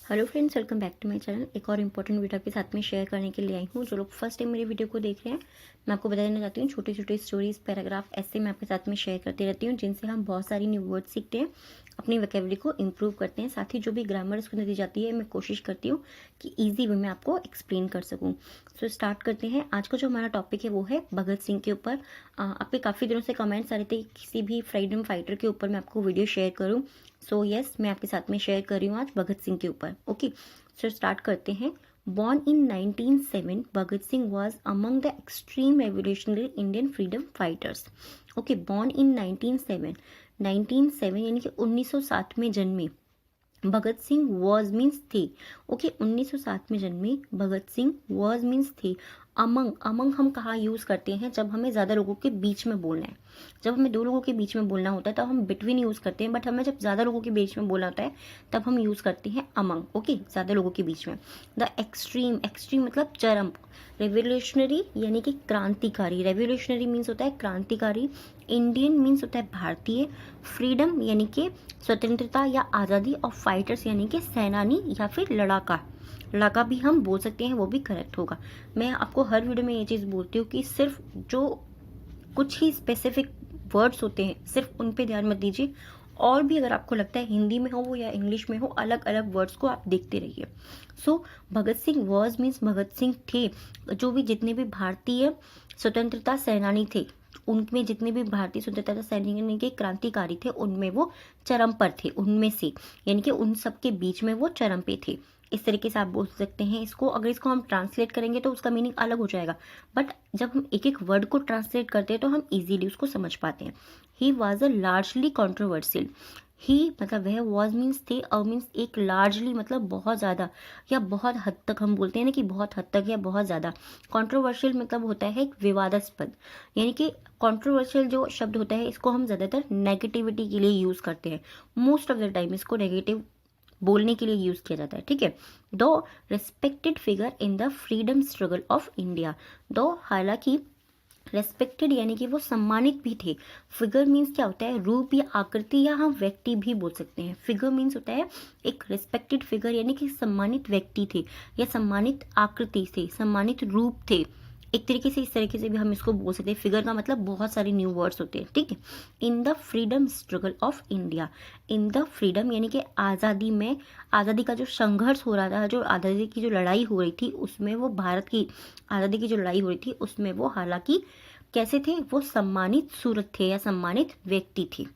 Hello friends, welcome back to my channel. एक और important video आपके साथ में शेयर करने के लिए आई हूँ। जो लोग फर्स्ट टाइम मेरी वीडियो को देख रहे हैं, मैं आपको बता देना चाहती हूँ, छोटी छोटी स्टोरीज, पैराग्राफ ऐसे मैं आपके साथ में शेयर करती रहती हूँ, जिनसे हम बहुत सारी न्यू वर्ड सीखते हैं, अपनी वोकैबुलरी को इम्प्रूव करते हैं। साथ ही जो भी ग्रामर उसको दी जाती है, मैं कोशिश करती हूँ कि ईजी वे में आपको एक्सप्लेन कर सकूँ। सो स्टार्ट करते हैं। आज का जो हमारा टॉपिक है वो है भगत सिंह के ऊपर। आपके काफ़ी दिनों से कमेंट्स आ रहे थे किसी भी फ्रीडम फाइटर के ऊपर मैं आपको वीडियो शेयर करूँ। सो यस, मैं आपके साथ में शेयर कर रही हूँ आज भगत सिंह के ऊपर। ओके, सो स्टार्ट करते हैं। Born in 1907, Bhagat Singh was among the extreme revolutionary Indian freedom fighters. Okay, born in 1907, 1907 यानी कि 1907 में जन्मे भगत सिंह वॉज मीन्स थे। ओके, 1907 में जन्मे भगत सिंह वॉज मीन्स थे। अमंग, अमंग हम कहाँ यूज़ करते हैं? जब हमें ज़्यादा लोगों के बीच में बोलना है, जब हमें दो लोगों के बीच में बोलना होता है तब हम बिटवीन यूज़ करते हैं, बट हमें जब ज़्यादा लोगों के बीच में बोलना होता है तब हम यूज़ करते हैं अमंग। ओके, ज़्यादा लोगों के बीच में। द एक्सट्रीम, एक्सट्रीम मतलब चरम। रेवोल्यूशनरी यानी कि क्रांतिकारी, रेवोल्यूशनरी मीन्स होता है क्रांतिकारी। इंडियन मीन्स होता है भारतीय। फ्रीडम यानी कि स्वतंत्रता या आज़ादी, और फाइटर्स यानी कि सेनानी या फिर लड़ाका। लड़ाका भी हम बोल सकते हैं, वो भी करेक्ट होगा। मैं आपको हर वीडियो में ये चीज़ बोलती हूँ कि सिर्फ जो कुछ ही स्पेसिफिक वर्ड्स होते हैं सिर्फ उन पे ध्यान मत दीजिए, और भी अगर आपको लगता है हिंदी में हो या इंग्लिश में हो, अलग अलग वर्ड्स को आप देखते रहिए। सो भगत सिंह वॉज मीन्स भगत सिंह थे। जो भी जितने भी भारतीय स्वतंत्रता सेनानी थे, उनमें जितने भी भारतीय स्वतंत्रता सैनिक के क्रांतिकारी थे, उनमें वो चरम पर थे, उनमें से, यानी कि उन सब के बीच में वो चरम पे थे। इस तरीके से आप बोल सकते हैं इसको। अगर इसको हम ट्रांसलेट करेंगे तो उसका मीनिंग अलग हो जाएगा, बट जब हम एक एक वर्ड को ट्रांसलेट करते हैं तो हम इजीली उसको समझ पाते हैं। He was a largely controversial. He मतलब वह, वॉज मीन्स थे, और मीन्स एक, लार्जली मतलब बहुत ज़्यादा या बहुत हद तक, हम बोलते हैं ना कि बहुत हद तक या बहुत ज़्यादा। कॉन्ट्रोवर्शियल मतलब होता है एक विवादास्पद, यानी कि कॉन्ट्रोवर्शियल जो शब्द होता है इसको हम ज़्यादातर नेगेटिविटी के लिए यूज़ करते हैं। मोस्ट ऑफ द टाइम इसको नेगेटिव बोलने के लिए यूज़ किया जाता है, ठीक है। दो respected figure in the freedom struggle of India. दो हालांकि रेस्पेक्टेड यानी कि वो सम्मानित भी थे। फिगर मीन्स क्या होता है? रूप या आकृति, या हम व्यक्ति भी बोल सकते हैं। फिगर मीन्स होता है एक रेस्पेक्टेड फिगर, यानी कि सम्मानित व्यक्ति थे या सम्मानित आकृति थे, सम्मानित रूप थे। एक तरीके से, इस तरीके से भी हम इसको बोल सकते हैं। फिगर का मतलब बहुत सारे न्यू वर्ड्स होते हैं, ठीक है। In the freedom struggle of India, in the freedom यानी कि आज़ादी में, आज़ादी का जो संघर्ष हो रहा था, जो आज़ादी की जो लड़ाई हो रही थी उसमें, वो भारत की आज़ादी की जो लड़ाई हो रही थी उसमें वो हालांकि कैसे थे? वो सम्मानित सूरत थे या सम्मानित व्यक्ति थे,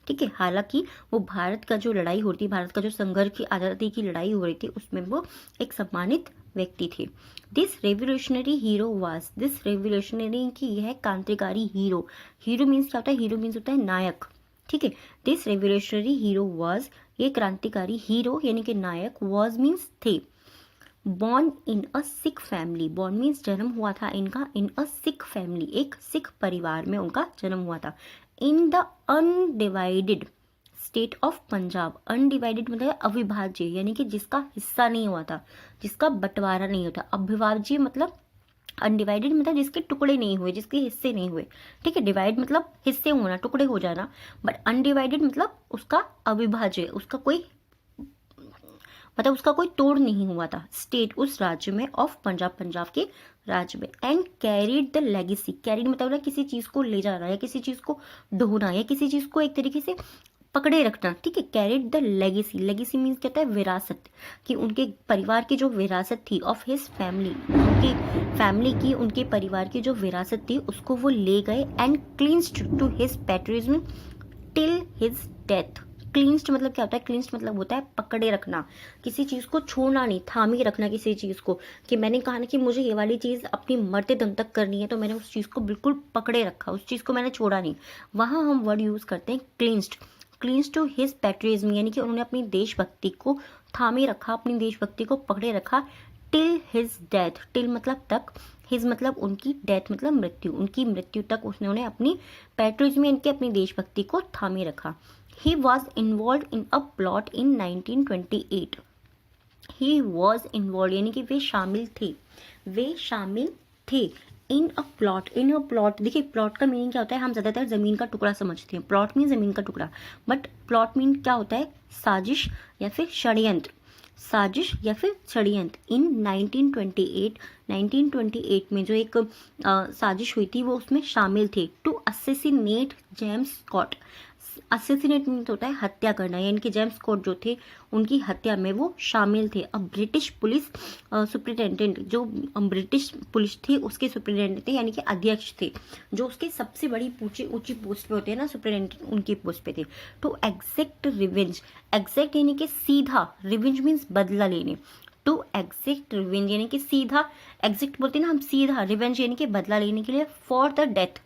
ठीक है। हालांकि वो भारत का जो लड़ाई हो रही थी, भारत का जो संघर्ष की आज़ादी की लड़ाई हो रही थी, उसमें वो एक सम्मानित व्यक्ति थे। This revolutionary hero was, this revolutionary की यह क्रांतिकारी हीरो। हीरो मीन्स क्या होता है? हीरो मीन्स होता है नायक, ठीक है। दिस रेवोल्यूशनरी हीरो वाज, ये क्रांतिकारी हीरो यानी कि नायक, वाज मीन्स थे। Born in a Sikh family, born means जन्म हुआ था इनका, इन अ सिख फैमिली, एक सिख परिवार में उनका जन्म हुआ था। In the undivided state of Punjab, undivided मतलब अविभाज्य, यानी कि जिसका हिस्सा नहीं हुआ था, जिसका बंटवारा नहीं होता। अविभाज्य मतलब, अनडिवाइडेड मतलब जिसके टुकड़े नहीं हुए, जिसके हिस्से नहीं हुए, ठीक है। डिवाइड मतलब हिस्से होना, टुकड़े हो जाना, बट अनडिवाइडेड मतलब उसका अविभाज्य, उसका कोई मतलब उसका कोई तोड़ नहीं हुआ था। स्टेट उस राज्य में, ऑफ पंजाब पंजाब के राज्य में। And carried the legacy, carried मतलब ना किसी चीज को ले जाना या किसी चीज को ढोना या किसी चीज को एक तरीके से पकड़े रखना, ठीक है। Carried the legacy, legacy means कहता है विरासत, कि उनके परिवार की जो विरासत थी, ऑफ हिज फैमिली, उनकी फैमिली की, उनके परिवार की जो विरासत थी उसको वो ले गए। And clinged to his patriotism till his death. Clinged मतलब क्या होता है? क्लिंज्ड मतलब होता है पकड़े रखना, किसी चीज को छोड़ना नहीं, थामे रखना किसी चीज को, कि मैंने कहा ना कि मुझे ये वाली चीज अपनी मरते दम तक करनी है, तो मैंने उस चीज को बिल्कुल पकड़े रखा, उस चीज को मैंने छोड़ा नहीं। वहां हम वर्ड यूज करते हैं क्लिंज्ड। क्लिंज्ड टू हिज पैट्रियटिज्म यानी कि उन्होंने अपनी देशभक्ति को थामे रखा, अपनी देशभक्ति को पकड़े रखा। टिल हिज डेथ, टिल मतलब तक, हिज मतलब उनकी, डेथ मतलब मृत्यु, उनकी मृत्यु तक उन्होंने अपनी पैट्रियटिज्म यानी कि अपनी देशभक्ति को थामे रखा। He was involved in a plot in 1928. He was involved यानी कि वे शामिल थे, वे शामिल थे। In a plot, in a plot, देखिए प्लॉट का मीनिंग क्या होता है? हम ज़्यादातर ज़मीन का टुकड़ा समझते हैं, प्लॉट मीन ज़मीन का टुकड़ा, बट प्लॉट मीन क्या होता है? साजिश या फिर षड्यंत्र। साजिश या फिर षड्यंत्र। इन 1928 में जो एक साजिश हुई थी वो उसमें शामिल थे to assassinate James Scott. Assassinate means होता है हत्या करना, यानी कि जेम्स स्कॉट जो थे उनकी हत्या में वो शामिल थे। अब ब्रिटिश पुलिस सुप्रिटेंडेंट, जो ब्रिटिश पुलिस थी उसके सुप्रिटेंडेंट थे, यानी कि अध्यक्ष थे, जो उसके सबसे बड़ी ऊंची पोस्ट पे होते हैं ना सुप्रिटेंडेंट, उनकी पोस्ट पे थे। टू एग्जैक्ट रिवेंज, एग्जैक्ट यानी कि सीधा, रिवेंज मीन्स बदला लेने। टू एग्जैक्ट रिवेंज यानी कि सीधा, एग्जैक्ट बोलते हैं ना हम सीधा, रिवेंज यानी कि बदला लेने के लिए। फॉर द डेथ,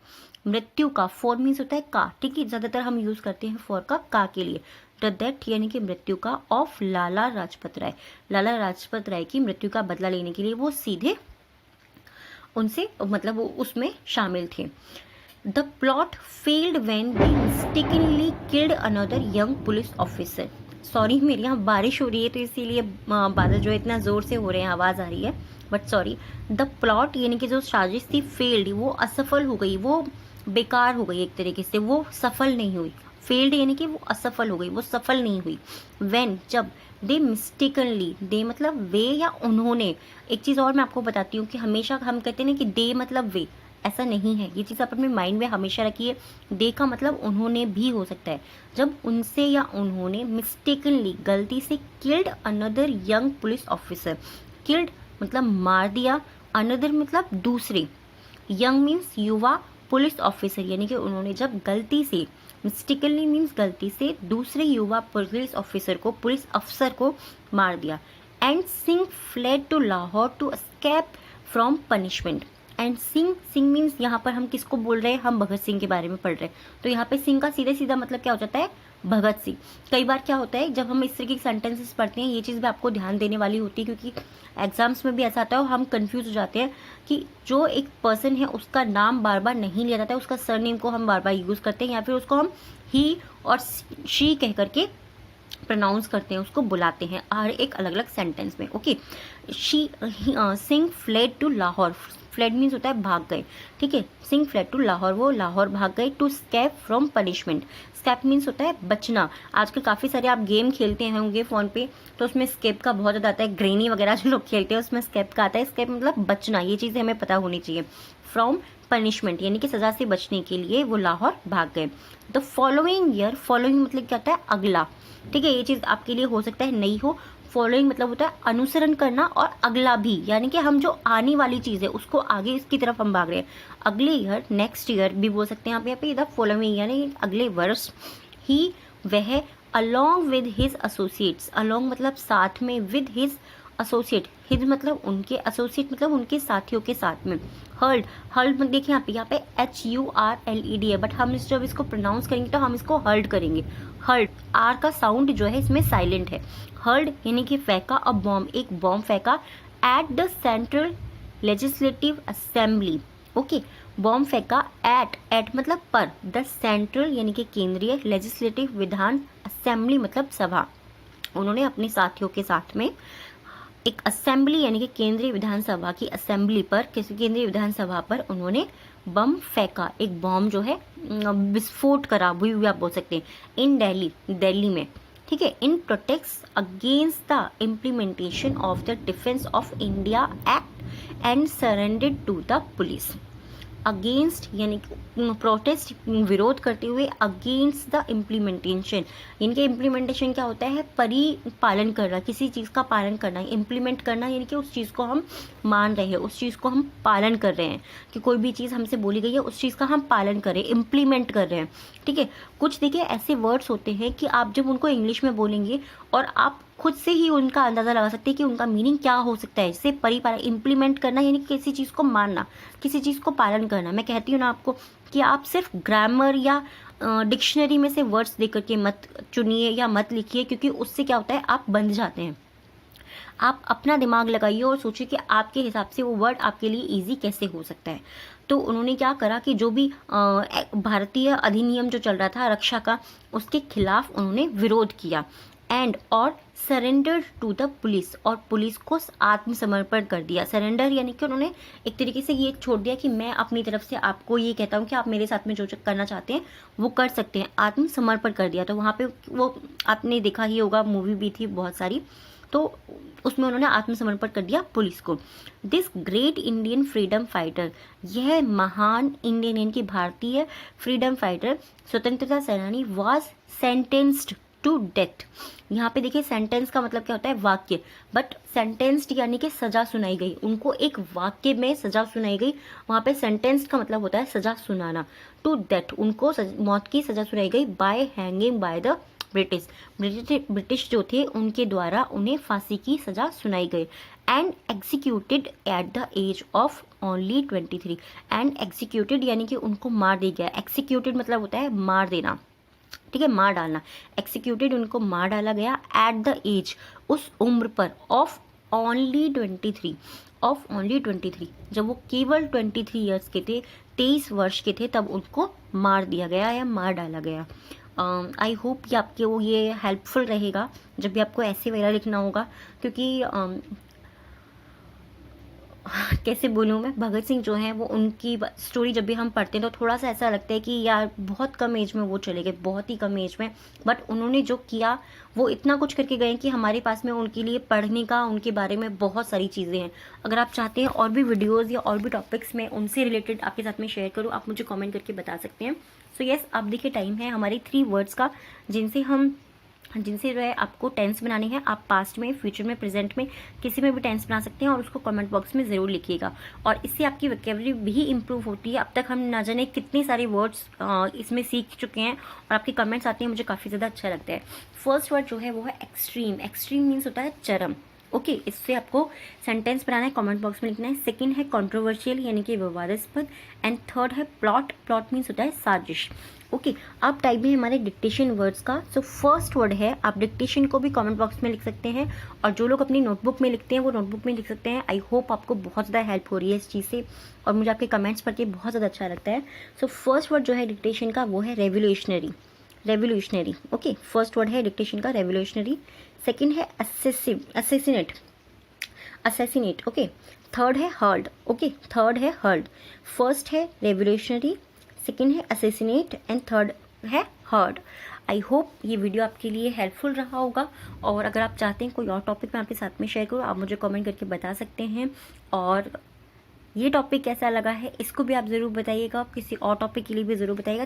मृत्यु का, फॉर मीन्स होता है का, ठीक है, ज्यादातर हम यूज करते हैं फॉर का के लिए। द डेथ यानी कि मृत्यु का, ऑफ लाला लाजपत राय, लाला लाजपत राय की मृत्यु का बदला लेने के लिए वो सीधे उनसे मतलब वो उसमें शामिल थे। The plot failed when they mistakenly killed another young police officer. Sorry, मेरे यहाँ बारिश हो रही है तो इसीलिए बादल जो है इतना जोर से हो रहे हैं, आवाज आ रही है, बट सॉरी। द प्लॉट यानी कि जो साजिश थी, फेल्ड वो असफल हो गई, वो बेकार हो गई एक तरीके से, वो सफल नहीं हुई। फेल्ड यानी कि वो असफल हो गई, वो सफल नहीं हुई। व्हेन जब, दे मिस्टेकनली, दे मतलब वे या उन्होंने। एक चीज और मैं आपको बताती हूँ कि हमेशा हम कहते हैं ना कि दे मतलब वे, ऐसा नहीं है, ये चीज आप अपने माइंड में हमेशा रखिए। दे का मतलब उन्होंने भी हो सकता है। जब उनसे या उन्होंने मिस्टेकनली, गलती से, killed another young police officer, killed मतलब मार दिया, अनदर मतलब दूसरे, यंग मीन्स युवा, पुलिस ऑफिसर यानी कि उन्होंने जब गलती से, मिस्टेकनली मीन्स गलती से, दूसरे युवा पुलिस ऑफिसर को, पुलिस अफसर को मार दिया। And Singh fled to Lahore to escape from punishment. And Singh, Singh means यहाँ पर हम किसको बोल रहे हैं, हम भगत सिंह के बारे में पढ़ रहे हैं, तो यहाँ पे सिंह का सीधे सीधा मतलब क्या हो जाता है, भगत सिंह। कई बार क्या होता है जब हम इस तरह की सेंटेंसेस पढ़ते हैं, ये चीज़ भी आपको ध्यान देने वाली होती है, क्योंकि एग्जाम्स में भी ऐसा आता है और हम कंफ्यूज हो जाते हैं कि जो एक पर्सन है उसका नाम बार बार नहीं लिया जाता है, उसका सरनेम को हम बार बार यूज करते हैं, या फिर उसको हम ही और शी कह करके प्रोनाउंस करते हैं, उसको बुलाते हैं हर एक अलग अलग सेंटेंस में। Okay, Singh fled to Lahore, fled means होता है भाग गए, ठीक है। सिंह फ्लेड टू लाहौर, वो लाहौर भाग गए। To escape from punishment, escape means होता है बचना। आजकल काफ़ी सारे आप गेम खेलते होंगे फ़ोन पे, तो उसमें स्केप का बहुत ज़्यादा आता है, ग्रेनी वगैरह जो लोग खेलते हैं उसमें स्केप का आता है। स्केप मतलब बचना, ये चीज़ें हमें पता होनी चाहिए। फ्रॉम पनिशमेंट यानी कि सजा से बचने के लिए वो लाहौर भाग गए। द फॉलोइंग ईयर, फॉलोइंग मतलब क्या होता है, अगला, ठीक है, ये चीज़ आपके लिए हो सकता है नहीं हो। फॉलोइंग मतलब होता है अनुसरण करना, और अगला भी, यानी कि हम जो आने वाली चीज़ है उसको आगे इसकी तरफ हम भाग रहे हैं। अगले ईयर, नेक्स्ट ईयर भी बोल सकते हैं आप यहाँ पे, द फॉलोइंग यानी अगले वर्ष। ही, वह, along with his associates, along मतलब साथ में, विद हिज एसोसिएट, हिज मतलब उनके, एसोसिएट मतलब उनके साथियों के साथ में। हर्ल्ड, हर्ल्ड मतलब देखिए यहाँ पे HURLED है, बट हम जब इसको प्रोनाउंस करेंगे तो हम इसको हर्ल्ड करेंगे। हर्ल्ड, आर का साउंड जो है इसमें साइलेंट है। हर्ल्ड यानी कि फेंका, अ बॉम्ब, एक बॉम्ब फेंका, at the central legislative assembly. Okay, bomb फेंका एट मतलब पर, द सेंट्रल यानी कि केंद्रीय, लेजिस्लेटिव विधान, असेंबली मतलब सभा। उन्होंने अपने साथियों के साथ में एक असेंबली यानी कि केंद्रीय विधानसभा की असेंबली पर, किसी केंद्रीय विधानसभा पर उन्होंने बम फेंका, एक बॉम्ब जो है विस्फोट करा, वो भी आप बोल सकते हैं, इन दिल्ली, दिल्ली में, ठीक है। In protests against the implementation of the defence of India act and surrendered to the police. Against यानी प्रोटेस्ट, विरोध करते हुए, अगेंस्ट द इम्प्लीमेंटेशन यानी कि इम्प्लीमेंटेशन क्या होता है, परिपालन करना, किसी चीज़ का पालन करना। इम्प्लीमेंट करना यानी कि उस चीज़ को हम मान रहे हैं, उस चीज़ को हम पालन कर रहे हैं, कि कोई भी चीज़ हमसे बोली गई है उस चीज़ का हम पालन कर रहे हैं, इम्प्लीमेंट कर रहे हैं, ठीक है। कुछ देखिए ऐसे वर्ड्स होते हैं कि आप जब उनको इंग्लिश में बोलेंगे और आप खुद से ही उनका अंदाज़ा लगा सकते हैं कि उनका मीनिंग क्या हो सकता है। इससे परिपालन, इम्प्लीमेंट करना यानी किसी चीज़ को मानना, किसी चीज़ को पालन करना। मैं कहती हूँ ना आपको कि आप सिर्फ ग्रामर या डिक्शनरी में से वर्ड्स देख करके मत चुनिए या मत लिखिए, क्योंकि उससे क्या होता है आप बंध जाते हैं। आप अपना दिमाग लगाइए और सोचिए कि आपके हिसाब से वो वर्ड आपके लिए इजी कैसे हो सकता है। तो उन्होंने क्या करा कि जो भी भारतीय अधिनियम जो चल रहा था रक्षा का, उसके खिलाफ उन्होंने विरोध किया। एंड और सरेंडर टू द पुलिस, और पुलिस को आत्मसमर्पण कर दिया। सरेंडर यानी कि उन्होंने एक तरीके से ये छोड़ दिया कि मैं अपनी तरफ से आपको ये कहता हूँ कि आप मेरे साथ में जो करना चाहते हैं वो कर सकते हैं, आत्मसमर्पण कर दिया। तो वहाँ पे वो आपने देखा ही होगा, मूवी भी थी बहुत सारी, तो उसमें उन्होंने आत्मसमर्पण कर दिया पुलिस को। This great Indian freedom fighter, यह महान इंडियन यानी कि भारतीय फ्रीडम फाइटर स्वतंत्रता सेनानी वॉज सेंटेंस्ड टू डेथ। यहाँ पे देखिए सेंटेंस का मतलब क्या होता है, वाक्य, बट सेंटेंस्ड यानी कि सजा सुनाई गई, उनको एक वाक्य में सजा सुनाई गई। वहाँ पे सेंटेंस्ड का मतलब होता है सजा सुनाना। टू डेथ, उनको मौत की सजा सुनाई गई bye hanging by the British, British जो थे उनके द्वारा उन्हें फांसी की सजा सुनाई गई। And executed at the age of only 23, and executed यानी कि उनको मार दिया गया। एक्सिक्यूटेड मतलब होता है मार देना, ठीक है, मार डालना। एक्सिक्यूटेड, उनको मार डाला गया एट द एज, उस उम्र पर, ऑफ ओनली 23, ऑफ ओनली 23, जब वो केवल 23 ईयर्स के थे, 23 वर्ष के थे, तब उनको मार दिया गया या मार डाला गया। आई होप कि आपके वो ये हेल्पफुल रहेगा जब भी आपको ऐसे वगैरह लिखना होगा, क्योंकि कैसे बोलूँ मैं, भगत सिंह जो हैं वो उनकी स्टोरी जब भी हम पढ़ते हैं तो थोड़ा सा ऐसा लगता है कि यार बहुत कम एज में वो चले गए, बहुत ही कम एज में, बट उन्होंने जो किया वो इतना कुछ करके गए कि हमारे पास में उनके लिए पढ़ने का, उनके बारे में बहुत सारी चीज़ें हैं। अगर आप चाहते हैं और भी वीडियोज़ या और भी टॉपिक्स में उनसे रिलेटेड आपके साथ में शेयर करूँ, आप मुझे कॉमेंट करके बता सकते हैं। सो येस, अब देखिए टाइम है हमारे 3 वर्ड्स का, जिनसे जो है आपको टेंस बनाने हैं। आप पास्ट में, फ्यूचर में, प्रेजेंट में किसी में भी टेंस बना सकते हैं और उसको कमेंट बॉक्स में ज़रूर लिखिएगा। और इससे आपकी वोकैबुलरी भी इम्प्रूव होती है। अब तक हम ना जाने कितने सारे वर्ड्स इसमें सीख चुके हैं और आपके कमेंट्स आते हैं, मुझे काफ़ी ज़्यादा अच्छा लगता है। फर्स्ट वर्ड जो है वो है एक्सट्रीम। एक्सट्रीम मीन्स होता है चरम। ओके, इससे आपको सेंटेंस बनाना है, कमेंट बॉक्स में लिखना है। सेकंड है कंट्रोवर्शियल यानी कि विवादास्पद। एंड थर्ड है प्लॉट। प्लॉट मीन्स होता है साजिश। ओके, अब टाइप है हमारे डिक्टेशन वर्ड्स का। सो फर्स्ट वर्ड है, आप डिक्टेशन को भी कमेंट बॉक्स में लिख सकते हैं और जो लोग अपनी नोटबुक में लिखते हैं वो नोटबुक में लिख सकते हैं। आई होप आपको बहुत ज़्यादा हेल्प हो रही है इस चीज़ से और मुझे आपके कमेंट्स पढ़ के बहुत ज़्यादा अच्छा लगता है। सो फर्स्ट वर्ड जो है डिक्टेशन का वो है revolutionary. Revolutionary, okay, first word है डिक्टेशन का रेवोल्यूशनरी। सेकेंड है असैसिनेट। Assassinate, okay. थर्ड है हर्ड। ओके, थर्ड है हर्ड। फर्स्ट है रेवोल्यूशनरी, सेकेंड है असैसिनेट एंड थर्ड है हर्ड। आई होप ये वीडियो आपके लिए हेल्पफुल रहा होगा और अगर आप चाहते हैं कोई और टॉपिक मैं आपके साथ में शेयर करूँ, आप मुझे कमेंट करके बता सकते हैं। और ये टॉपिक कैसा लगा है इसको भी आप ज़रूर बताइएगा, किसी और टॉपिक के लिए भी ज़रूर बताइएगा।